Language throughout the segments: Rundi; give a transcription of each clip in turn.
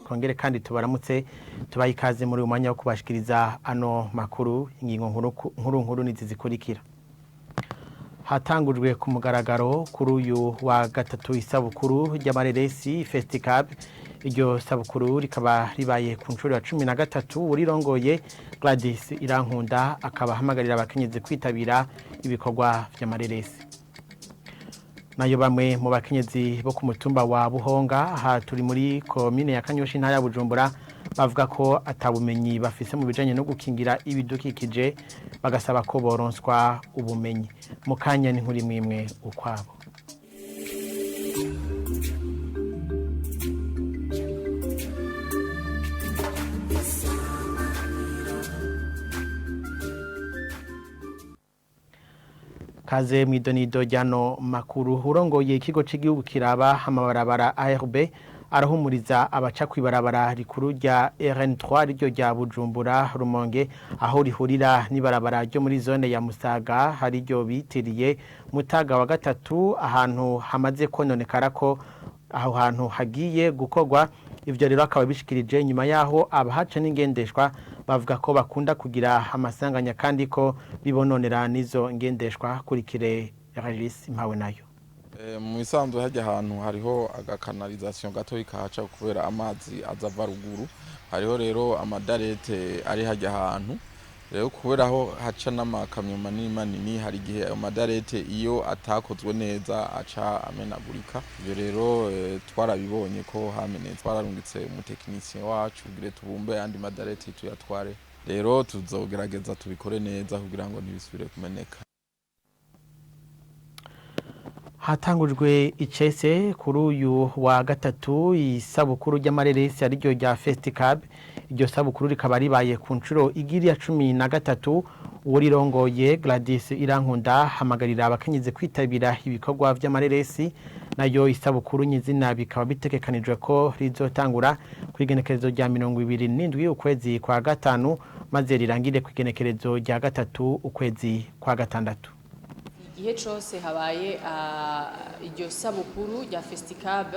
kongere kandi tubaramutse tubaye ikaze muri umwanya wo kubashikiriza ano makuru ingingo nkuru nizi zikurikira. Hatangujwe ku mugaragaro kuri uyu wa gatatu isabukuru ry'amareresi Festicab. Iryo sabukuru rikaba ribaye ku nshuro ya 13 urirongoye Gladys Irankunda akaba hamagarira abakenyezi kwitabira ibikorwa by'amareresi. Nayo bamwe mu bakenyezi bo ku mutumba wa Buhonga ha turi muri komine ya Kanyosha intara ya Bujumbura bavuga ko atabumenyi bafise mu bijanye no gukingira ibidukikije bagasaba ko boronswa ubumenyi. Mukanya ni nkuri mwimwe ukwabo. Kaze mwidonido jano makuru urongoye ikigo c'igihugu kiraba amabarabara ARB arahumuriza abaca kwibarabara rikuru rya RN3 ryo rya Bujumbura Rumonge aho rihurira nibarabara ryo muri zone ya Musaga hari ryo bitiriye Mutaga wa gatatu ahantu hamaze kononekara ko aho hantu hagiye gukorwa. Ivyo rero akaba bishikirije nyuma yaho abahaca n'ingendeshwa bavuga ko bakunda kugira amasanganya kandi ko bibononera nizo ngendeshwa kurikire Regis Mpawe nayo. Mu bisanzwe hajya ahantu hariho agakanalization gato ikahaca kubera amazi azava ruguru, hariho rero amadarete ari hajya ahantu rero kubera aho haca n'amakamyo manini hari gihe amadarete iyo atakozwe neza aca amenagurika. Ibyo rero twarabibonye ko hamenetse, twararungitse umutekinisien wacu kugira tubumbe andi madarete tuyatware. Rero tuzogerageza tubikore neza kugira ngo ntibisubire kumeneka. Hatangujwe icese kuri uyu wa gatatu isabukuru ry'amareresi ari ryo rya Festicab. Iryo sabukuru rikaba ribaye ku nshuro igiri ya 13 urirongoye Gladys Irankunda hamagarira abakenyezi kwitabira ibikorwa by'amareresi. Nayo isabukuru nyizina bikaba bitegekanijwe ko rizotangura ku igenekerezo rya 27 ukwezi kwa gatanu maze rirangire ku igenekerezo rya gatatu ukwezi kwa gatandatu. Igihe cyose habaye iryo sabukuru rya Festicab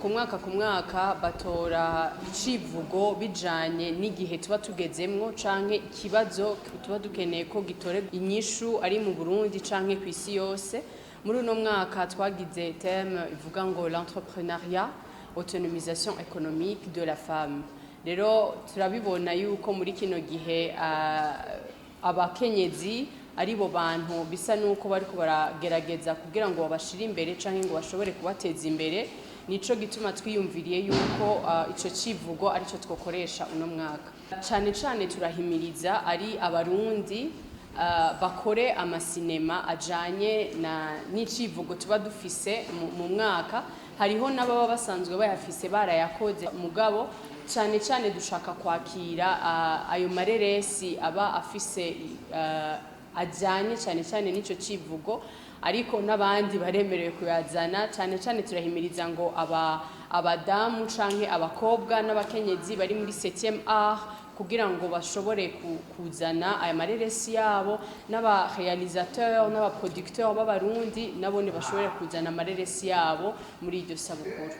ku mwaka batora icivugo bijanye n'igihe tuba tugezemwo canke ikibazo tuba dukeneye ko gitore inyishu ari mu Burundi canke ku isi yose. Muri uno mwaka twagize theme ivuga ngo l'entrepreneuriat, autonomisation économique de la femme. Rero turabibona yuko muri kino gihe abakenyezi aribo bantu bisa nuko bariko baragerageza kugira ngo babashire imbere canke ngo bashobore kubateza imbere. Nico gituma twiyumviriye yuko ico civugo arico twokoresha uno mwaka. Cane turahimiriza ari abarundi bakore amasinema ajanye n'icivugo tuba dufise mu mwaka. Hariho n'ababa basanzwe bayafise barayakoze mugabo cane dushaka kwakira ayo mareresi aba afise ajanye cyane nico civugo, ariko n'abandi baremerewe kuyazana. Cane turahimiriza ngo abadamu canke abakobwa n'abakenyezi bari muri 7e art kugira ngo bashobore kuzana aya mareresi yabo, n'aba réalisateur n'aba producteur b'abarundi nabone bashobore kuzana amareresi yabo muri iryo sabukuru.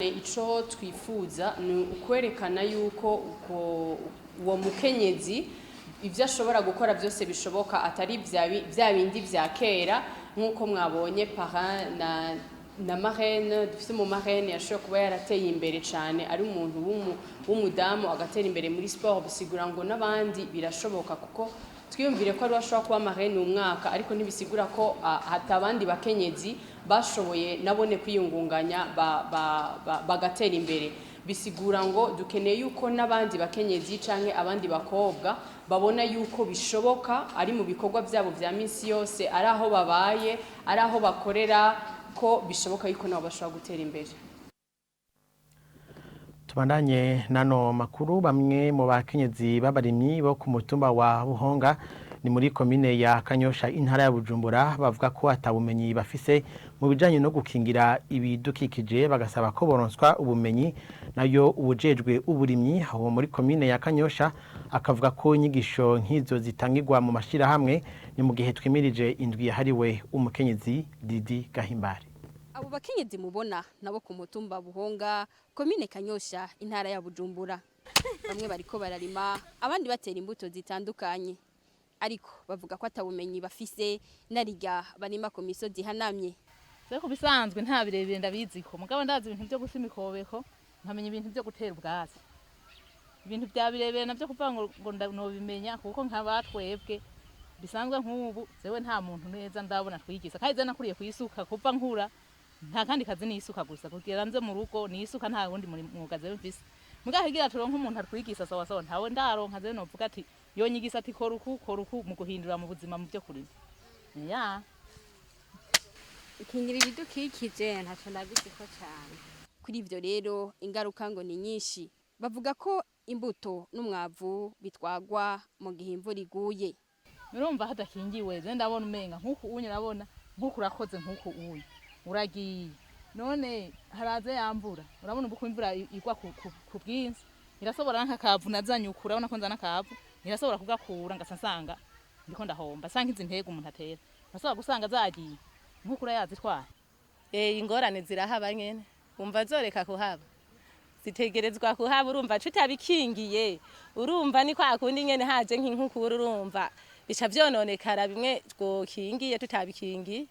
Ico twifuza ni ukwerekana yuko uwo mukenyezi ivyo ashobora gukora byose bishoboka atari vya bindi vya kera nkuko mwabonye parrain na marraine. Dufite mu marraine yashobora kuba yarateye imbere cyane ari umuntu w'umudamu agatera imbere muri sport, bisigura ngo n'abandi birashoboka kuko twiyumvire ko ari bashobora kuba marraine umwaka ariko ntibisigura ko hatabandi bakenyezi bashoboye nabone kwiyungunganya bagatera imbere. Bisigura ngo dukeneye yuko n'abandi bakenyezi canke abandi bakobwa babona yuko bishoboka ari mu bikorwa byabo vya minsi yose, ari aho babaye, ari aho bakorera, ko bishoboka yuko nabo bashobora gutera imbere. Tubandanye nano makuru. Bamwe mu bakenyezi b'abarimyi bo ku mutumba wa Buhonga ni muri komine ya Kanyosha intara ya Bujumbura bavuga ko atabumenyi bafise mu bijanye no gukingira ibidukikije bagasaba ko boronswa ubumenyi. Nayo ubujejwe uburimyi aho muri komine ya Kanyosha akavuga ko inyigisho nk'izo zitangirwa mu mashira hamwe ni mu gihe twimirije indwi yahariwe umukenyezi Didi Gahimbare. abo bakenyezi mubona nabo ku mutumba Buhonga komine Kanyosha intara ya Bujumbura bamwe bariko bararima abandi batera imbuto zitandukanye ariko bavuga ko atabumenyi bafise narirya barima ku misozi hanamye. Seko bisanzwe nta birebire ndabiziko mugabo ndazi ibintu byo gusima ikobeko nkamenya ibintu byo gutera ubwatsi ibintu bya birebire navyo kuvuga ngo ndabimenya kuko nkabatwebwe bisanzwe nk'ubu zewe nta muntu neza ndabona twigiza kandi zana kuriye kwisuka kuva nkura nta kandi kazi nisuka gusa kugira nze mu rugo nisuka nta wundi mwuga zewe mfise mugahe gira turonka umuntu atwigiza sawa sawa ntawe ndaronka zewe novuga ati yonyigisa ati koruku mu guhindura mu buzima mu byo kurima ya ikingira ibidukikije ntaco ndabisiko cyane. Kuri ivyo rero ingaruka ngo ni nyinshi bavuga ko imbuto n'umwavu bitwagwa mu gihe imvura iguye. Urumva hadakingiwe ze ndabona umenga nkuko unye nabona nkuko urakoze nkuko unye uragiye none haraze yambura urabona ubuko imvura igwa ku bwinsi irasobora nkakavu nazanyukura urabona ko nzana kavu irasobora kugakura ngasansanga ndiko ndahomba sanka izi ntego umuntu atera irasobora gusanga zagiye nkuko urayazitwara ingorane zirahaba nyene umva zoreka kuhaba zitegerezwa kuhaba urumva tutabikingiye urumva ni kwa kundi nyene haje nk'inkukuru urumva bica vyononekara bimwe twokingiye tutabikingiye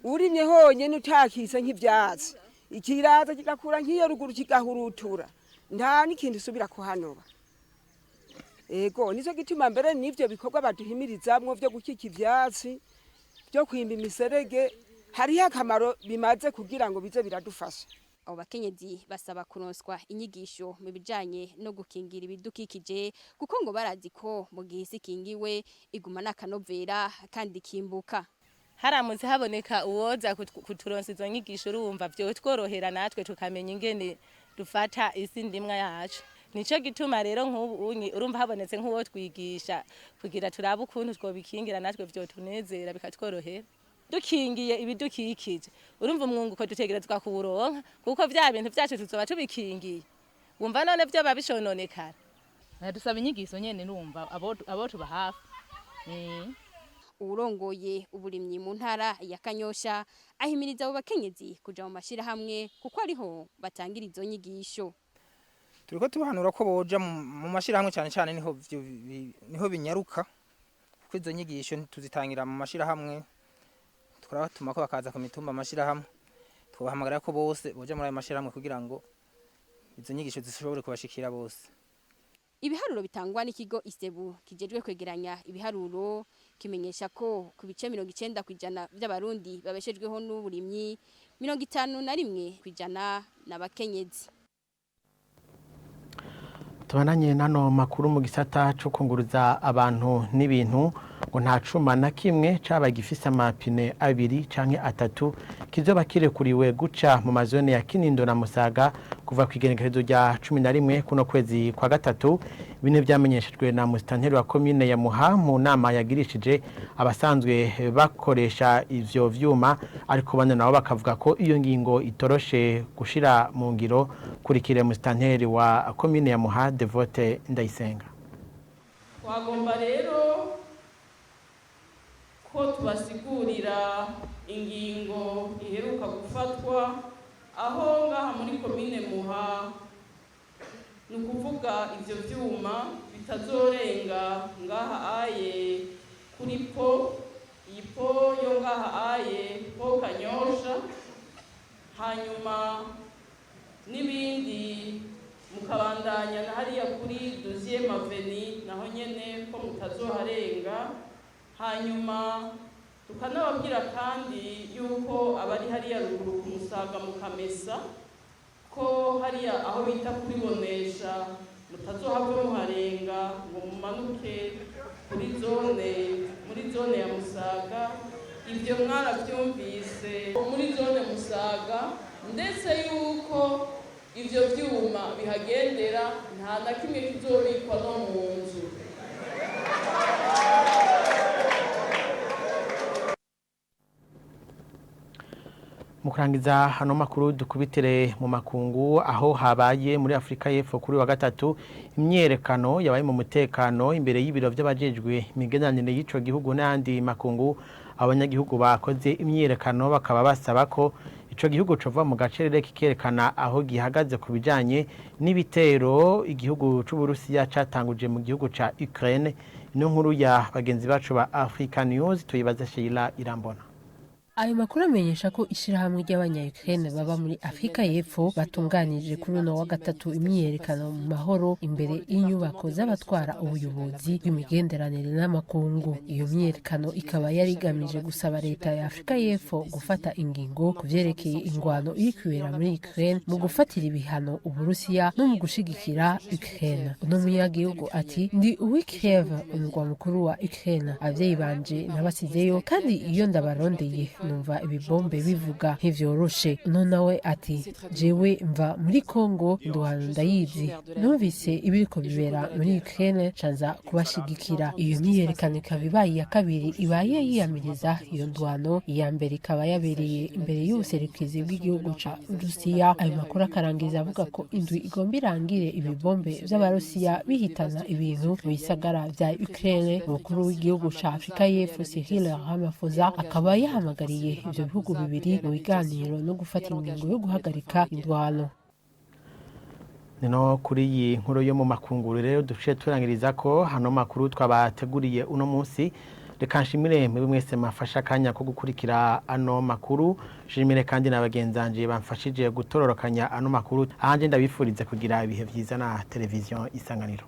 urimye honyene utakise nk'ivyatsi ikiraza kigakura nk'iyo ruguru kigahurutura nta n'ikintu usubira kuhanoba. Ego nico gituma mbere n'ivyo bikorwa baduhimirizamwo vyo gukika ivyatsi byo kwimba imiserege hariho akamaro bimaze kugira ngo bize biradufasha. Abo bakenyezi basaba kuronswa inyigisho mu bijanye no gukingira ibidukikije kuko ngo barazi ko mu gihe sikingiwe iguma nakanovera kandi kimbuka. Haramutse haboneka uwoza kuturonsa izo nyigisho urumva byo tworohera natwe tukamenya ingene dufata isi ndimwa yacu. Nico gituma rero nk'ubu urumva habonetse nk'uwo twigisha kugira turabe ukuntu twobikingira natwe byo tunezera bikatworohera. Dukingiye ibidukikije urumva umwunguko dutegerezwa kuburonka kuko vya bintu vyacu tuzoba tubikingiye wumva none vyo babishononekara dusaba inyigiso nyene numva abo tuba hafi. Urongoye uburimyi mu ntara ya Kanyosha ahimiriza abo bakenyezi kuja mu mashira hamwe kuko ariho batangira izo nyigisho. Turiko tubahanura ko boja mu mashira hamwe cyane cyane niho binyaruka kuko izo nyigisho tuzitangira mu mashira hamwe turabatuma ko bakaza ku mitumba amashira hamwe twabahamagara ko bose boja muri ayo mashira hamwe kugira ngo izo nyigisho zishobore kubashikira bose. Ibiharuro bitangwa n'ikigo Isebu kijejwe kwegeranya ibiharuro kimenyesha ko ku bice 90% by'abarundi babeshejweho n'uburimyi 51% n'abakenyezi. Tubananye nano makuru mu gisata cyo kunguruza abantu n'ibintu ngo nta cuma na kimwe caba gifise amapine abiri canke atatu kizoba kirekuriwe guca mu mazone ya Kinindo na Musaga kuva ku igenekerezo rya 11 kuno kwezi kwa gatatu. Bine byamenyeshejwe na musitanteri wa komine ya Muha mu nama yagirishije abasanzwe bakoresha ivyo vyuma ariko bane nabo bakavuga ko iyo ngingo itoroshe gushira mu ngiro. Kurikire musitanteri wa komine ya Muha Devote Ndayisenga. Twagomba rero ko tubasigurira ingingo iheruka gufatwa aho ngaha muri komine Muha nukuvuga ivyo vyuma bitazorenga ngaha aye kuri ipo yo ngaha aye po Kanyosha hanyuma n'ibindi mukabandanya na hariya kuri 2e Avenue naho nyene ko mutazoharenga. Hanyuma tukanababwira kandi yuko abari hariya ruguru ku Musaga mu Kamesa ko hariya aho bita kuri Bonesha mutazohava muharenga ngo mumanuke muri zone ya Musaga. Ibyo mwarabyumvise muri zone Musaga ndetse yuko ivyo vyuma bihagendera nta na kimwe kizobikwa no mu nzu. Mukurangiza hano makuru dukubitire mu makungu aho habaye muri Afrika y'Epfo kuri wa gatatu imyerekano yabaye mu mutekano imbere y'ibiro by'abajejwe imigenderanire y'ico gihugu n'andi makungu abanyagihugu bakoze imyiyerekano bakaba basaba ko ico gihugu cova mu gacerere kikerekana aho gihagaze ku bijanye n'ibitero igihugu c'Uburusiya catanguje mu gihugu ca Ukraine. Ino nkuru ya bagenzi bacu ba Africa News tuyibaza Sheila Irambona. Ayo makuru amenyesha ko ishirahamwe ry'abanya-Ukraine baba muri Afrika y'Epfo batunganije kuri uno wa gatatu imyiyerekano mu mahoro imbere y'inyubako z'abatwara ubuyobozi bw'imigenderanire n'amakungu. Iyo myiyerekano ikaba yari igamije gusaba leta ya Afrika y'Epfo gufata ingingo ku vyerekeye ingwano iri kubera muri Ukraine mu gufatira ibihano Uburusiya no mu gushigikira Ukraine. Uno munyagihugu ati ndi uwi Kiev, umugwa mukuru wa Ukraine. Abavyeyi banje nabasizeyo kandi iyo ndabarondeye numva ibibombe bivuga nk'ivyoroshe. Uno nawe ati jewe mva muri Kongo nduhana ndayizi, numvise ibiriko bibera muri Ukraine canza kubashigikira. Iyo myiyerekano ikaba ibaye iya kabiri ibaye yiyamiriza iyo ndwano, iya mbere ikaba yabereye imbere y'ubuserukizi bw'igihugu ca Rusiya. Ayo makuru akarangiza avuga ko indwi igomba irangire ibibombe vy'Abarusiya bihitana ibintu mu bisagara vya Ukraine. Umukuru w'igihugu ca Afrika y'Epfo Cyril Ramaphosa akaba yahamagariye ivyo bihugu bibiri mu biganiro no gufata ingingo yo guhagarika indwano. Nino kuri iyi nkuru yo mu makunguru rero duciye turangiriza ko hano makuru twabateguriye uno munsi. Reka nshimire mwese mafasha akanya ko gukurikira ano makuru. Nshimire kandi n'abagenzanje bamfashije gutororokanya ano makuru. Ahanje ndabifurize kugira ibihe vyiza na televiziyo Isanganiro.